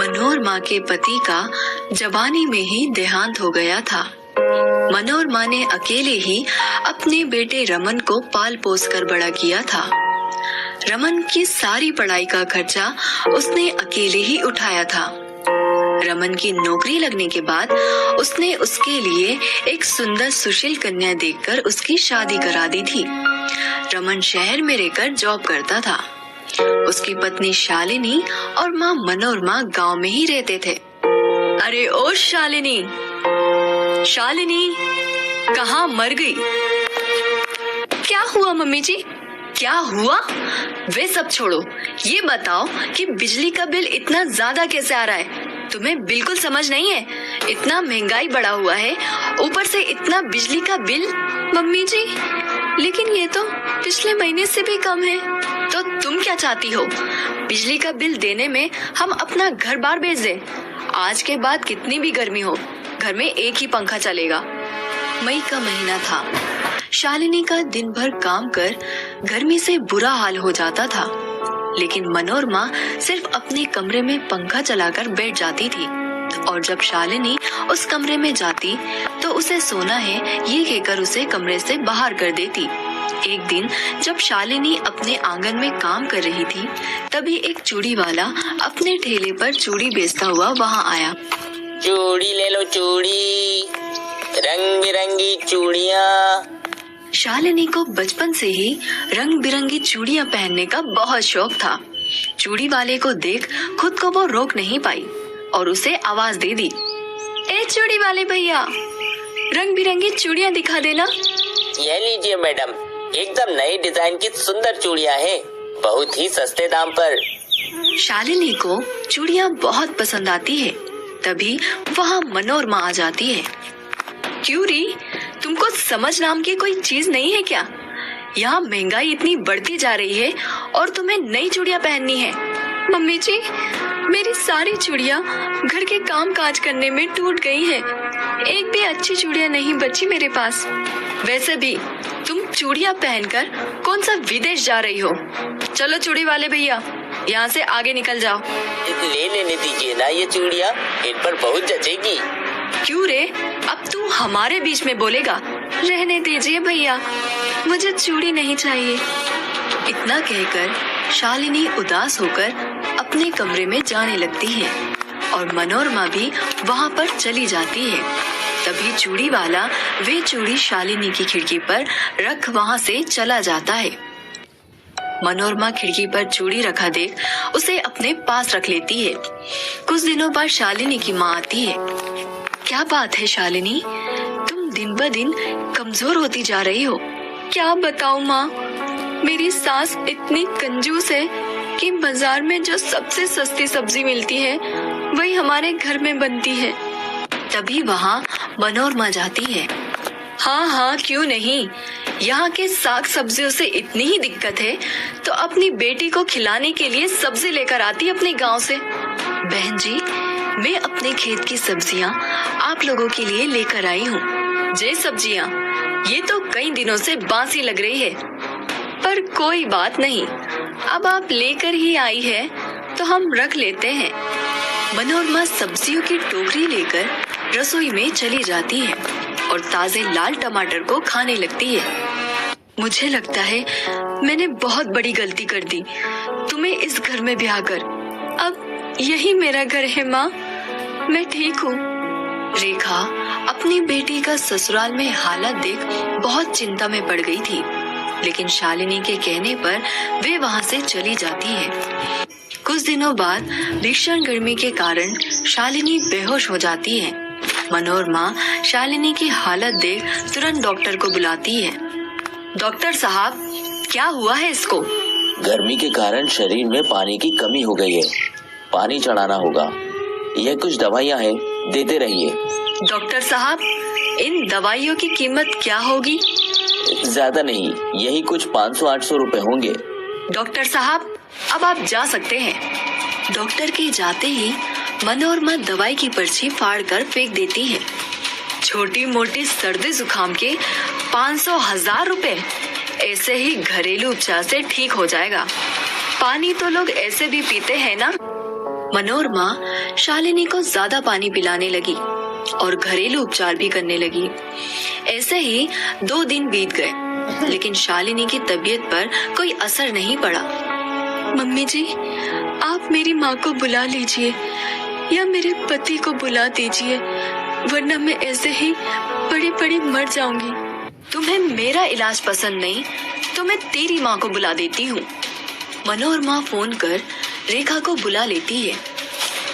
मनोरमा के पति का जवानी में ही देहांत हो गया था। मनोरमा ने अकेले ही अपने बेटे रमन को पाल पोस कर बड़ा किया था। रमन की सारी पढ़ाई का खर्चा उसने अकेले ही उठाया था। रमन की नौकरी लगने के बाद उसने उसके लिए एक सुंदर सुशील कन्या देखकर उसकी शादी करा दी थी। रमन शहर में रहकर जॉब करता था। उसकी पत्नी शालिनी और माँ मनोरमा गांव में ही रहते थे। अरे ओ शालिनी, शालिनी कहाँ मर गई? क्या हुआ मम्मी जी? क्या हुआ? वे सब छोड़ो, ये बताओ कि बिजली का बिल इतना ज्यादा कैसे आ रहा है? तुम्हें बिल्कुल समझ नहीं है? इतना महंगाई बढ़ा हुआ है, ऊपर से इतना बिजली का बिल। मम्मी जी, लेकिन ये तो पिछले महीने से भी कम है। तो तुम क्या चाहती हो? बिजली का बिल देने में हम अपना घर बार बेच दें? आज के बाद कितनी भी गर्मी हो, घर में एक ही पंखा चलेगा। मई का महीना था। शालिनी का दिन भर काम कर गर्मी से बुरा हाल हो जाता था, लेकिन मनोरमा सिर्फ अपने कमरे में पंखा चलाकर बैठ जाती थी। और जब शालिनी उस कमरे में जाती तो उसे सोना है ये कहकर उसे कमरे से बाहर कर देती। एक दिन जब शालिनी अपने आंगन में काम कर रही थी, तभी एक चूड़ी वाला अपने ठेले पर चूड़ी बेचता हुआ वहाँ आया। चूड़ी ले लो चूड़ी, रंग बिरंगी चूड़ियाँ। शालिनी को बचपन से ही रंग बिरंगी चूड़ियाँ पहनने का बहुत शौक था। चूड़ी वाले को देख खुद को वो रोक नहीं पाई और उसे आवाज दे दी, ए चूड़ी वाले भैया, रंग बिरंगी चूड़ियाँ दिखा देना। ये लीजिए मैडम, एकदम नई डिजाइन की सुंदर चूड़ियाँ हैं, बहुत ही सस्ते दाम पर। शालिनी को चूड़ियाँ बहुत पसंद आती है। तभी वहाँ मनोरमा आ जाती है। क्यों री, तुमको समझ नाम की कोई चीज नहीं है क्या? यहाँ महंगाई इतनी बढ़ती जा रही है और तुम्हें नई चूड़ियाँ पहननी है। मम्मी जी, मेरी सारी चूड़ियाँ घर के काम काज करने में टूट गई हैं। एक भी अच्छी चूड़ियाँ नहीं बची मेरे पास। वैसे भी तुम चूड़ियाँ पहनकर कौन सा विदेश जा रही हो? चलो चूड़ी वाले भैया, यहाँ से आगे निकल जाओ। ले लेने दीजिए ना ये चूड़ियाँ, इन पर बहुत जचेगी। क्यों रे, अब तू हमारे बीच में बोलेगा? रहने दीजिए भैया, मुझे चूड़ी नहीं चाहिए। इतना कहकर शालिनी उदास होकर अपने कमरे में जाने लगती है और मनोरमा भी वहाँ पर चली जाती है। तभी चूड़ी वाला वे चूड़ी शालिनी की खिड़की पर रख वहाँ से चला जाता है। मनोरमा खिड़की पर चूड़ी रखा देख उसे अपने पास रख लेती है। कुछ दिनों बाद शालिनी की माँ आती है। क्या बात है शालिनी, तुम दिन ब दिन कमजोर होती जा रही हो। क्या बताऊं माँ, मेरी सास इतनी कंजूस है कि बाजार में जो सबसे सस्ती सब्जी मिलती है वही हमारे घर में बनती है। तभी वहाँ मनोरमा जाती है। हाँ हाँ, क्यों नहीं, यहाँ के साग सब्जियों से इतनी ही दिक्कत है तो अपनी बेटी को खिलाने के लिए सब्जी लेकर आती अपने गांव से। बहन जी, मैं अपने खेत की सब्जियाँ आप लोगों के लिए लेकर आई हूँ। ये सब्जियाँ ये तो कई दिनों से बासी लग रही है, पर कोई बात नहीं, अब आप लेकर ही आई है तो हम रख लेते हैं। मनोरमा सब्जियों की टोकरी लेकर रसोई में चली जाती है और ताजे लाल टमाटर को खाने लगती है। मुझे लगता है मैंने बहुत बड़ी गलती कर दी तुम्हें इस घर में ब्याह कर। अब यही मेरा घर है माँ, मैं ठीक हूँ। रेखा अपनी बेटी का ससुराल में हालत देख बहुत चिंता में पड़ गई थी, लेकिन शालिनी के कहने पर वे वहाँ से चली जाती है। कुछ दिनों बाद भीषण गर्मी के कारण शालिनी बेहोश हो जाती है। मनोरमा शालिनी की हालत देख तुरंत डॉक्टर को बुलाती है। डॉक्टर साहब, क्या हुआ है इसको? गर्मी के कारण शरीर में पानी की कमी हो गई है, पानी चढ़ाना होगा। यह कुछ दवाइयाँ हैं, देते रहिए। डॉक्टर साहब, इन दवाइयों की कीमत क्या होगी? ज्यादा नहीं, यही कुछ 500-800 रुपए होंगे। डॉक्टर साहब, अब आप जा सकते हैं। डॉक्टर के जाते ही मनोरमा दवाई की पर्ची फाड़ कर फेंक देती है। छोटी मोटी सर्दी जुकाम के 500-1000 रुपए, ऐसे ही घरेलू उपचार से ठीक हो जाएगा। पानी तो लोग ऐसे भी पीते हैं ना। मनोरमा शालिनी को ज्यादा पानी पिलाने लगी और घरेलू उपचार भी करने लगी। ऐसे ही 2 दिन बीत गए, लेकिन शालिनी की तबीयत पर कोई असर नहीं पड़ा। मम्मी जी, आप मेरी माँ को बुला लीजिए या मेरे पति को बुला दीजिए, वरना मैं ऐसे ही पड़ी पड़ी मर जाऊंगी। तुम्हें मेरा इलाज पसंद नहीं तो मैं तेरी माँ को बुला देती हूँ। मनोरमा फोन कर रेखा को बुला लेती है।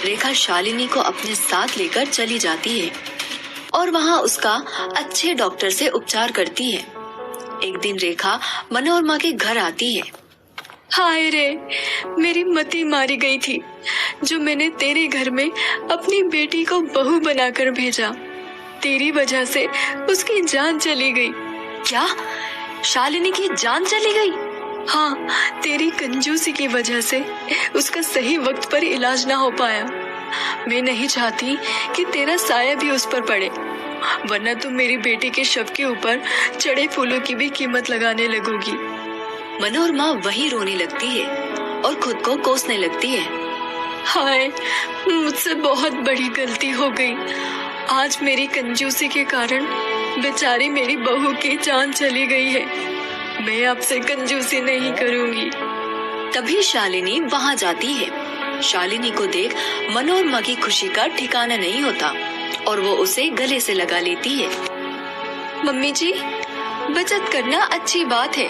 रेखा शालिनी को अपने साथ लेकर चली जाती है और वहाँ उसका अच्छे डॉक्टर से उपचार करती है। एक दिन रेखा मनोरमा के घर आती है। हाय रे, मेरी मति मारी गई थी जो मैंने तेरे घर में अपनी बेटी को बहू बनाकर भेजा। तेरी वजह से उसकी जान चली गई। क्या? शालिनी की जान चली गई? हाँ, तेरी कंजूसी की वजह से उसका सही वक्त पर इलाज ना हो पाया। मैं नहीं चाहती कि तेरा साया भी उस पर पड़े, वरना तुम मेरी बेटी के शव के ऊपर चढ़े फूलों की भी कीमत लगाने लगोगी। मनोरमा वही रोने लगती है और खुद को कोसने लगती है। हाय, मुझसे बहुत बड़ी गलती हो गई। आज मेरी कंजूसी के कारण बेचारी मेरी बहू की जान चली गई है। मैं आपसे कंजूसी नहीं करूंगी। तभी शालिनी वहाँ जाती है। शालिनी को देख मनोरमा की खुशी का ठिकाना नहीं होता और वो उसे गले से लगा लेती है। मम्मी जी, बचत करना अच्छी बात है,